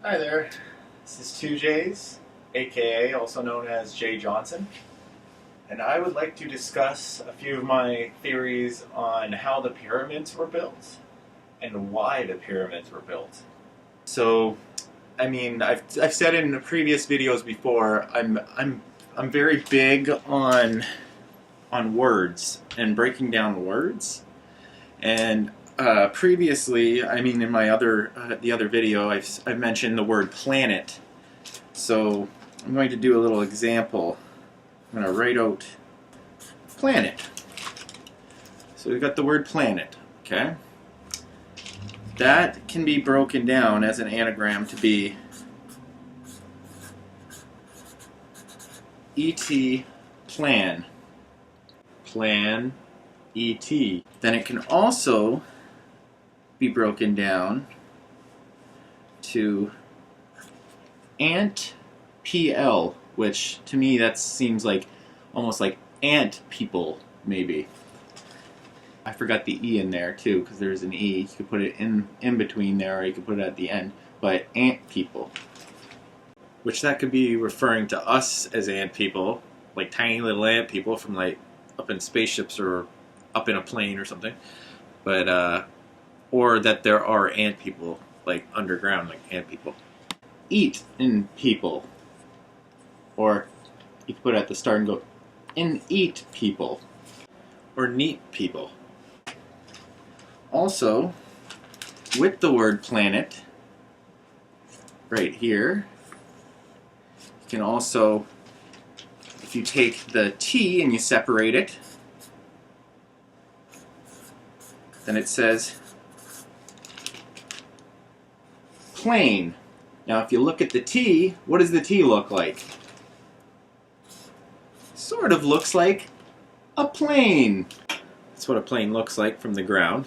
Hi there, this is 2J's, aka also known as Jay Johnson, and I would like to discuss a few of my theories on how the pyramids were built and why the pyramids were built. So, I've said in previous videos before, I'm very big on words and breaking down words, and previously, in my the other video, I've mentioned the word planet. So I'm going to do a little example. I'm going to write out planet. So we've got the word planet. Okay. That can be broken down as an anagram to be ET plan. Plan ET. Then it can also be broken down to ant PL, which to me that seems like almost like ant people, maybe. I forgot the E in there too, because there's an E. You could put it in between there, or you could put it at the end. But ant people, which that could be referring to us as ant people, like tiny little ant people from like up in spaceships or up in a plane or something. But or that there are ant people, like underground, like ant people. Eat in people. Or you can put it at the start and go, in eat people. Or neat people. Also, with the word planet, right here, you can also, if you take the T and you separate it, then it says plane. Now if you look at the T, what does the T look like? Sort of looks like a plane. That's what a plane looks like from the ground.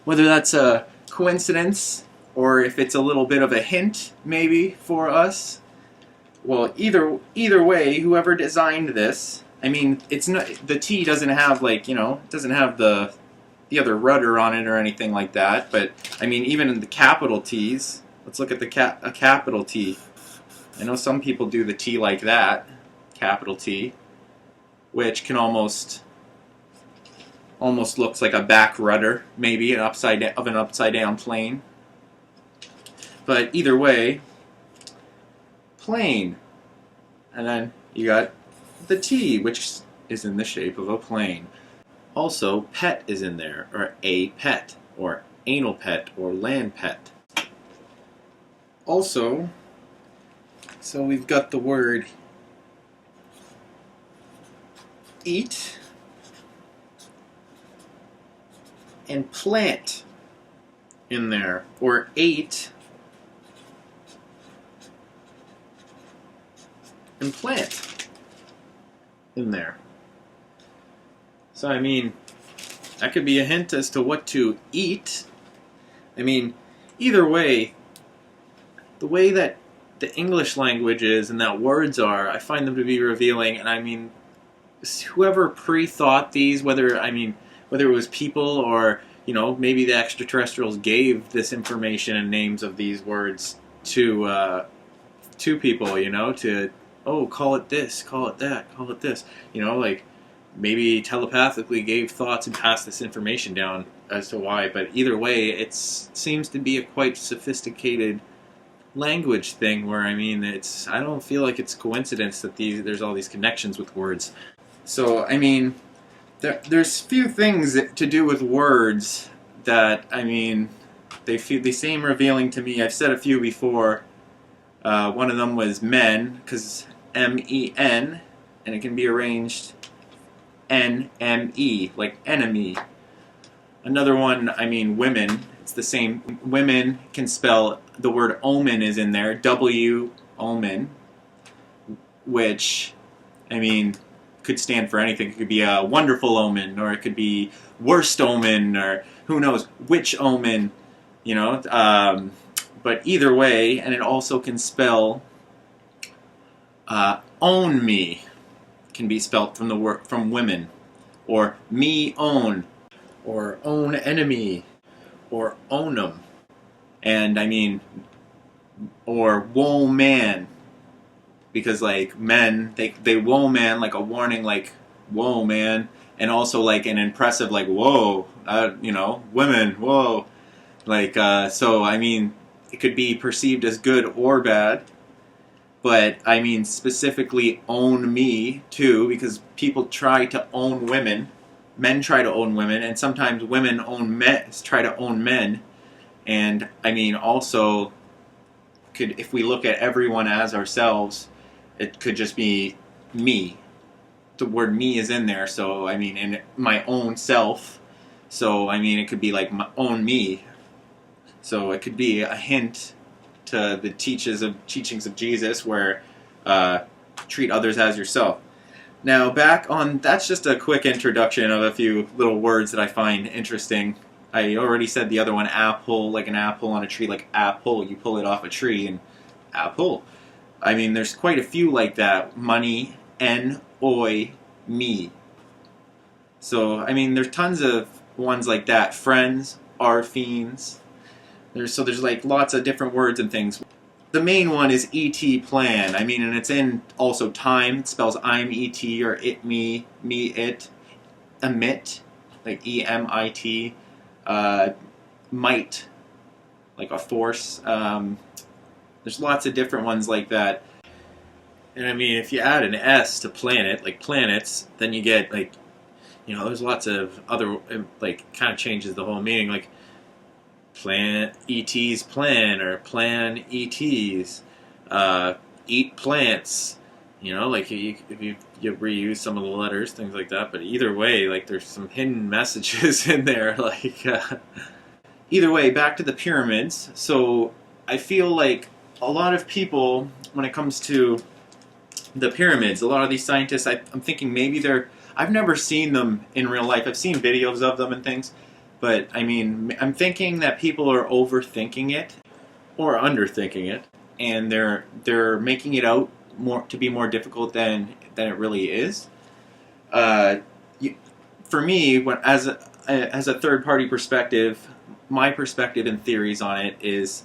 Whether that's a coincidence or if it's a little bit of a hint maybe for us, well, either way, whoever designed this, it's not, the T doesn't have like, it doesn't have the other rudder on it or anything like that, but even in the capital T's, let's look at a capital T. I know some people do the T like that, capital T, which can almost looks like a back rudder, maybe an upside down plane. But either way, plane, and then you got the T, which is in the shape of a plane. Also, pet is in there, or a pet, or anal pet, or land pet. Also, so we've got the word eat and plant in there, or ate and plant in there. So that could be a hint as to what to eat. Either way, the way that the English language is and that words are, I find them to be revealing. And whoever pre-thought these, whether it was people or maybe the extraterrestrials gave this information and names of these words to people, to call it this, call it that, call it this, like maybe telepathically gave thoughts and passed this information down as to why. But either way, it seems to be a quite sophisticated language thing where I don't feel like it's coincidence that there's all these connections with words. So there's few things to do with words that they seem revealing to me. I've said a few before. One of them was men, because MEN, and it can be arranged NME, like enemy. Another one, women. It's the same. Women can spell, the word omen is in there, W omen, which, could stand for anything. It could be a wonderful omen, or it could be worst omen, or who knows, which omen, but either way, and it also can spell own me, can be spelt from the word from women, or me own, or own enemy, or own 'em. And I mean, or whoa man, because like men, they whoa man, like a warning, like whoa man, and also like an impressive, like whoa, you know, women, whoa, like so I mean, it could be perceived as good or bad. But I mean specifically own me too, because people try to own women, men try to own women, and sometimes women own men, try to own men. And I mean also, could, if we look at everyone as ourselves, it could just be me. The word me is in there, so I mean, in my own self. So I mean, it could be like my own me. So it could be a hint to the teachings of Jesus, where treat others as yourself. Now back on, that's just a quick introduction of a few little words that I find interesting. I already said the other one, apple, like an apple on a tree, like apple, you pull it off a tree, and apple. I mean, there's quite a few like that. Money, en, oi, me. So, I mean, there's tons of ones like that. Friends, are fiends. There's like lots of different words and things. The main one is et plan. I mean, and it's in also time. It spells I'm et, or it me, me it. Emit, like emit. Might, like a force. There's lots of different ones like that. And I mean, if you add an S to planet, like planets, then you get like, you know, there's lots of other, like, kind of changes the whole meaning, like plan ET's plan, or plan ET's, eat plants, you know, like if you reuse some of the letters, things like that. But either way, like there's some hidden messages in there, like either way, back to the pyramids. So I feel like a lot of people, when it comes to the pyramids, a lot of these scientists, I'm thinking maybe I've never seen them in real life. I've seen videos of them and things, but I mean, I'm thinking that people are overthinking it or underthinking it, and they're making it out more to be more difficult than it really is. For me, as a third party perspective, my perspective and theories on it is,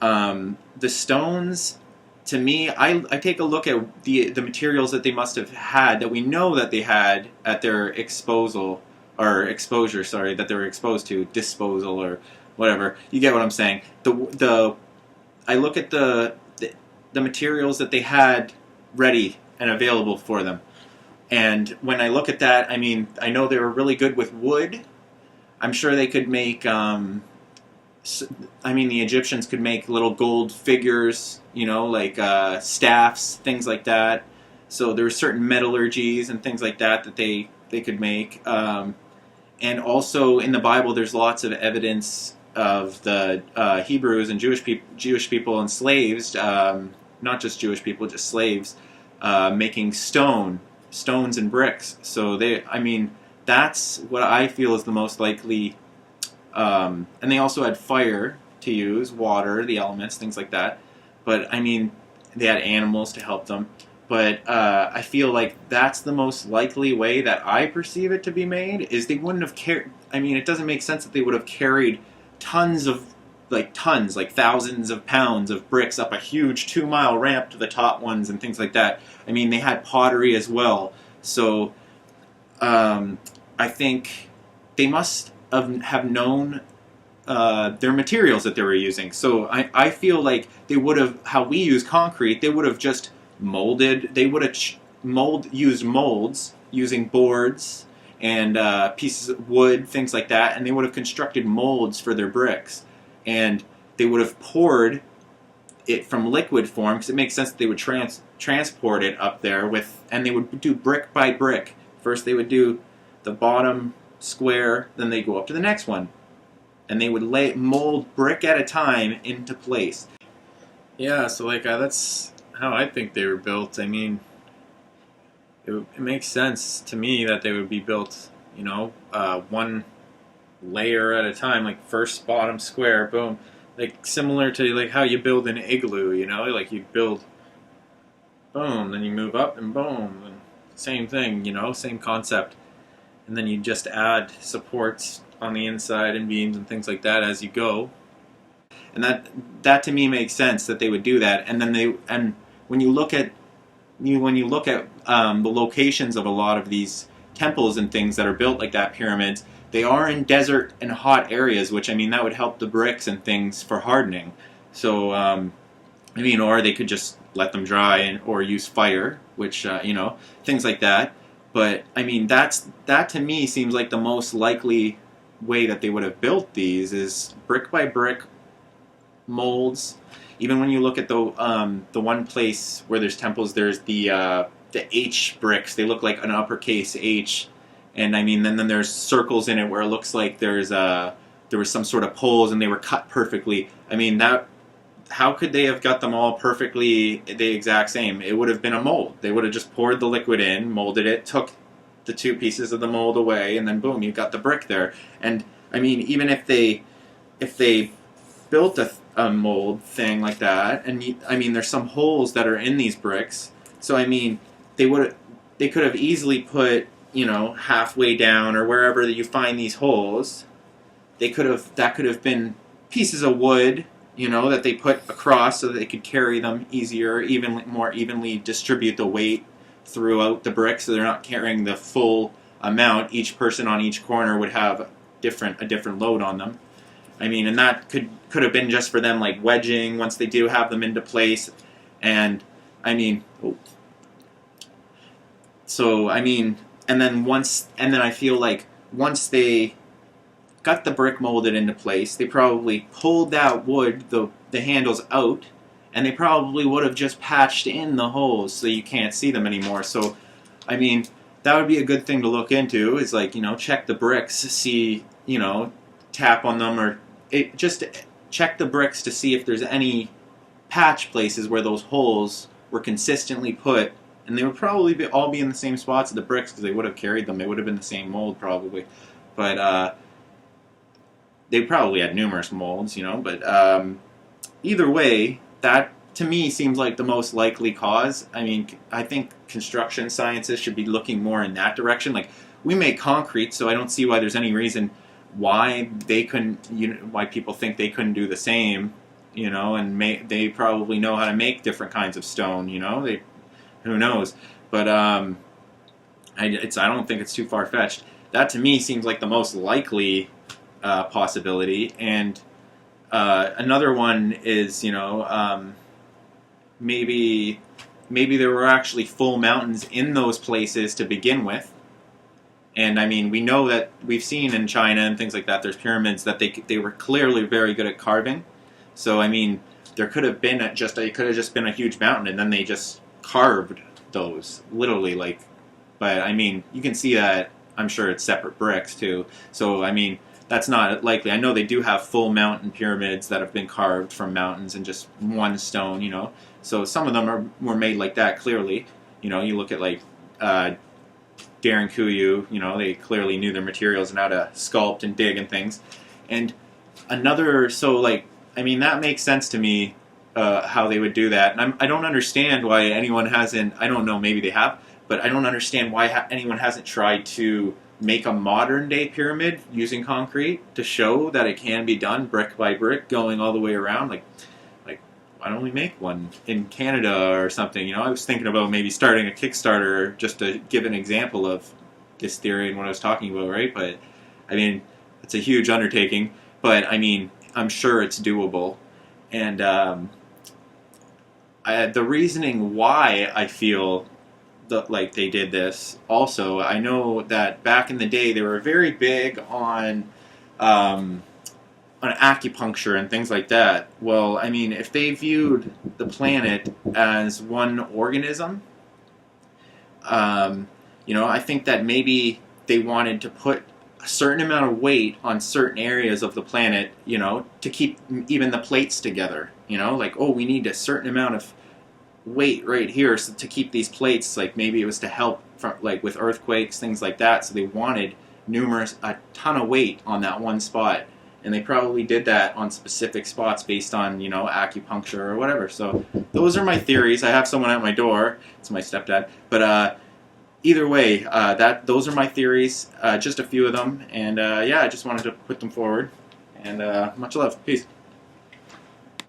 the stones. To me, I take a look at the materials that they must have had, that we know that they had at their exposure, sorry, that they were exposed to, disposal, or whatever. You get what I'm saying. I look at the materials that they had ready and available for them. And when I look at that, I mean, I know they were really good with wood. I'm sure they could make, I mean, the Egyptians could make little gold figures, you know, like staffs, things like that. So there were certain metallurgies and things like that that they could make. And also in the Bible, there's lots of evidence of the Hebrews and Jewish people and slaves, not just Jewish people, just slaves, making stones and bricks. So I mean, that's what I feel is the most likely. And they also had fire to use, water, the elements, things like that. But I mean, they had animals to help them. But I feel like that's the most likely way that I perceive it to be made, is they wouldn't have carried. I mean, it doesn't make sense that they would have carried tons, like thousands of pounds of bricks up a huge 2-mile ramp to the top ones and things like that. I mean, they had pottery as well. So I think they must have known their materials that they were using. So I feel like they would have, how we use concrete, they would have just molded, they would have used molds using boards and pieces of wood, things like that, and they would have constructed molds for their bricks. And they would have poured it from liquid form, because it makes sense that they would transport it up there and they would do brick by brick. First they would do the bottom square, then they go up to the next one, and they would mold brick at a time into place. Yeah, so like that's how I think they were built. I mean, it makes sense to me that they would be built, you know, one layer at a time, like first bottom square, boom, like similar to like how you build an igloo, you know, like you build, boom, then you move up and boom, and same thing, you know, same concept. And then you just add supports on the inside and beams and things like that as you go. and that to me makes sense that they would do that. And then when you look at the locations of a lot of these temples and things that are built like that, pyramids, they are in desert and hot areas, which, I mean, that would help the bricks and things for hardening. So, I mean, or they could just let them dry or use fire, which, things like that. But, I mean, that to me seems like the most likely way that they would have built these is brick by brick molds. Even when you look at the one place where there's temples, there's the H bricks. They look like an uppercase H, and I mean, then there's circles in it where it looks like there was some sort of poles and they were cut perfectly. I mean, how could they have got them all perfectly the exact same? It would have been a mold. They would have just poured the liquid in, molded it, took the two pieces of the mold away, and then boom, you've got the brick there. And I mean, even if they built a mold thing like that, and I mean, there's some holes that are in these bricks, so I mean, they could have easily put, halfway down or wherever that you find these holes, that could have been pieces of wood, that they put across so that they could carry them easier, more evenly distribute the weight throughout the brick, so they're not carrying the full amount. Each person on each corner would have a different load on them. I mean, and that could have been just for them, like wedging once they do have them into place. And I mean, so I mean, and then I feel like once they got the brick molded into place, they probably pulled that wood, the handles out, and they probably would have just patched in the holes so you can't see them anymore. So, I mean, that would be a good thing to look into, is like, check the bricks, see, tap on them, or just check the bricks to see if there's any patch places where those holes were consistently put, and they would probably all be in the same spots of the bricks because they would have carried them. They would have been the same mold probably, but they probably had numerous molds, but either way, that to me seems like the most likely cause. I mean, I think construction scientists should be looking more in that direction. Like, we make concrete, so I don't see why there's any reason why they couldn't, why people think they couldn't do the same, and they probably know how to make different kinds of stone, who knows, but I don't think it's too far-fetched. That to me seems like the most likely possibility. And another one is, maybe there were actually full mountains in those places to begin with. And I mean, we know that we've seen in China and things like that, there's pyramids that they were clearly very good at carving. So I mean, it could have just been a huge mountain, and then they just carved those, literally, like. But I mean, you can see that. I'm sure it's separate bricks too. So I mean, that's not likely. I know they do have full mountain pyramids that have been carved from mountains and just one stone, So some of them were made like that, clearly. You look at like Darren Kuyu, they clearly knew their materials and how to sculpt and dig and things. And I mean, that makes sense to me, how they would do that. And I don't understand why anyone hasn't, I don't know, maybe they have, but I don't understand why anyone hasn't tried to make a modern day pyramid using concrete to show that it can be done brick by brick, going all the way around. Like why don't we make one in Canada or something? I was thinking about maybe starting a Kickstarter just to give an example of this theory and what I was talking about, right? But I mean, it's a huge undertaking, but I mean, I'm sure it's doable. And the reasoning why I feel like they did this, also, I know that back in the day they were very big on acupuncture and things like that. Well, I mean, if they viewed the planet as one organism, I think that maybe they wanted to put a certain amount of weight on certain areas of the planet, to keep even the plates together, like, oh, we need a certain amount of weight right here to keep these plates, like maybe it was to help with earthquakes, things like that. So they wanted a ton of weight on that one spot. And they probably did that on specific spots based on, acupuncture or whatever. So those are my theories. I have someone at my door. It's my stepdad. But either way, those are my theories. Just a few of them. And I just wanted to put them forward. And much love. Peace.